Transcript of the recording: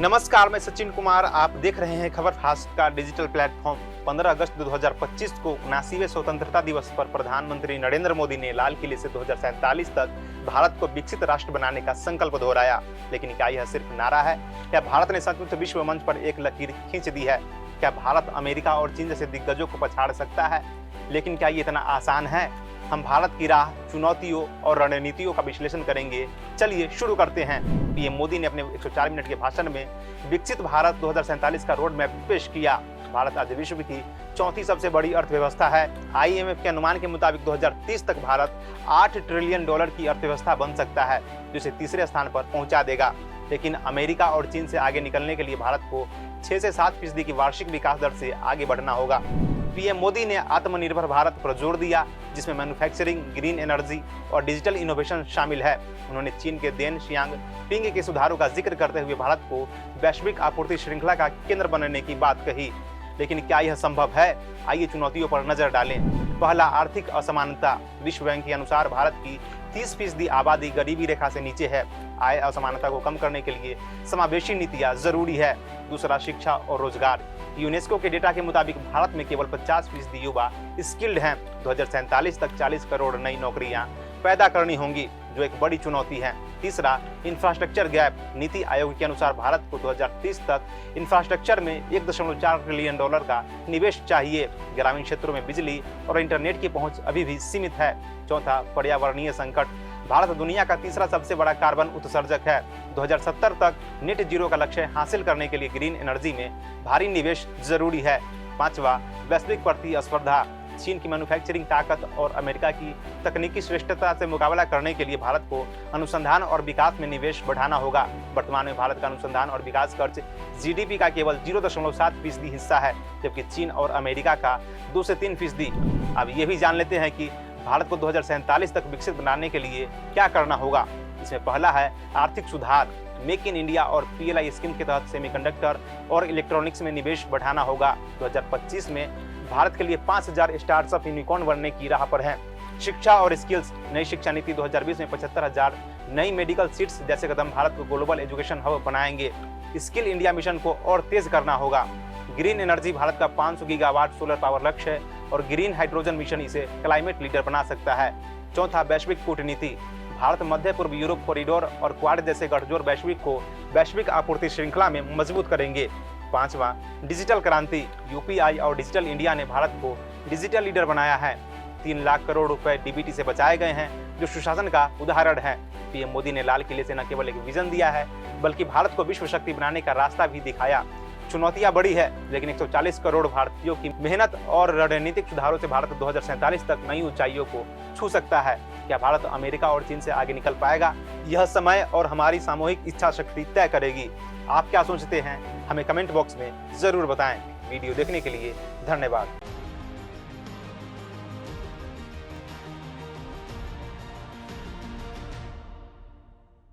नमस्कार, मैं सचिन कुमार। आप देख रहे हैं खबर फास्ट का डिजिटल प्लेटफॉर्म। 15 अगस्त 2025 को 79वें स्वतंत्रता दिवस पर प्रधानमंत्री नरेंद्र मोदी ने लाल किले से 2047 तक भारत को विकसित राष्ट्र बनाने का संकल्प दोहराया। लेकिन क्या यह सिर्फ नारा है या भारत ने सचमुच विश्व मंच पर एक लकीर खींच दी है? क्या भारत अमेरिका और चीन जैसे दिग्गजों को पछाड़ सकता है? लेकिन क्या ये इतना आसान है? हम भारत की राह, चुनौतियों और रणनीतियों का विश्लेषण करेंगे। चलिए शुरू करते हैं। पीएम मोदी ने अपने 104 मिनट के भाषण में विकसित भारत 2047 का रोड मैप पेश किया। भारत आज विश्व की चौथी सबसे बड़ी अर्थव्यवस्था है। आईएमएफ के अनुमान के मुताबिक 2030 तक भारत $8 ट्रिलियन की अर्थव्यवस्था बन सकता है, जो इसे तीसरे स्थान पर पहुंचा देगा। लेकिन अमेरिका और चीन से आगे निकलने के लिए भारत को 6 से 7% की वार्षिक विकास दर से आगे बढ़ना होगा। पीएम मोदी ने आत्मनिर्भर भारत पर जोर दिया, जिसमें मैन्युफैक्चरिंग, ग्रीन एनर्जी और डिजिटल इनोवेशन शामिल है। उन्होंने चीन के देन शियांग पिंग के सुधारों का जिक्र करते हुए भारत को वैश्विक आपूर्ति श्रृंखला का केंद्र बनने की बात कही। लेकिन क्या यह संभव है? आइए चुनौतियों पर नजर डालें। पहला, आर्थिक असमानता। विश्व बैंक के अनुसार भारत की 30% आबादी गरीबी रेखा से नीचे है। आय असमानता को कम करने के लिए समावेशी नीतियां जरूरी है। दूसरा, शिक्षा और रोजगार। यूनेस्को के डेटा के मुताबिक भारत में केवल 50% युवा स्किल्ड हैं। 2047 तक 40 करोड़ नई नौकरियां पैदा करनी होंगी, जो एक बड़ी चुनौती है। तीसरा, इंफ्रास्ट्रक्चर गैप। नीति आयोग के अनुसार भारत को 2030 तक इंफ्रास्ट्रक्चर में $1.4 ट्रिलियन का निवेश चाहिए। ग्रामीण क्षेत्रों में बिजली और इंटरनेट की पहुंच अभी भी सीमित है। चौथा, पर्यावरणीय संकट। भारत दुनिया का तीसरा सबसे बड़ा कार्बन उत्सर्जक है। 2070 तक नेट जीरो का लक्ष्य हासिल करने के लिए ग्रीन एनर्जी में भारी निवेश जरूरी है। पांचवा, वैश्विक प्रतिस्पर्धा। चीन की मैन्युफैक्चरिंग ताकत और अमेरिका की तकनीकी श्रेष्ठता से मुकाबला करने के लिए भारत को अनुसंधान और विकास में निवेश बढ़ाना होगा। वर्तमान में भारत का अनुसंधान और विकास खर्च जीडीपी का केवल 0.7% हिस्सा है, जबकि चीन और अमेरिका का 2 से 3%। अब ये भी जान लेते हैं कि भारत को 2047 तक विकसित बनाने के लिए क्या करना होगा। इसमें पहला है आर्थिक सुधार। मेक इन इंडिया और पीएलआई स्कीम के तहत सेमीकंडक्टर और इलेक्ट्रॉनिक्स में निवेश बढ़ाना होगा। 2025 में भारत के लिए 5000 स्टार्टअप यूनिकॉर्न बनने की राह पर हैं। शिक्षा और स्किल्स। नई शिक्षा नीति 2020 में 75,000 नई मेडिकल सीट्स जैसे कदम भारत को ग्लोबल एजुकेशन हब बनाएंगे। स्किल इंडिया मिशन को और तेज करना होगा। Green energy. भारत का 500 गीगावाट सोलर पावर लक्ष्य है और ग्रीन हाइड्रोजन मिशन इसे क्लाइमेट लीडर बना सकता है। चौथा, वैश्विक कूटनीति। भारत मध्य पूर्व यूरोप कॉरिडोर और क्वाड जैसे गठजोड़ वैश्विक आपूर्ति श्रृंखला में मजबूत करेंगे। पांचवा, डिजिटल क्रांति। यूपीआई और डिजिटल इंडिया ने भारत को डिजिटल लीडर बनाया है। 3 लाख करोड़ रुपए डीबीटी से बचाए गए हैं, जो सुशासन का उदाहरण है। पीएम मोदी ने लाल किले से न केवल एक विजन दिया है, बल्कि भारत को विश्व शक्ति बनाने का रास्ता भी दिखाया। चुनौतियां बड़ी है, लेकिन 140 करोड़ भारतीयों की मेहनत और रणनीतिक सुधारों से भारत 2047 तक नई ऊंचाइयों को छू सकता है। क्या भारत अमेरिका और चीन से आगे निकल पाएगा? यह समय और हमारी सामूहिक इच्छा शक्ति तय करेगी। आप क्या सोचते हैं? हमें कमेंट बॉक्स में जरूर बताएं। वीडियो देखने के लिए धन्यवाद।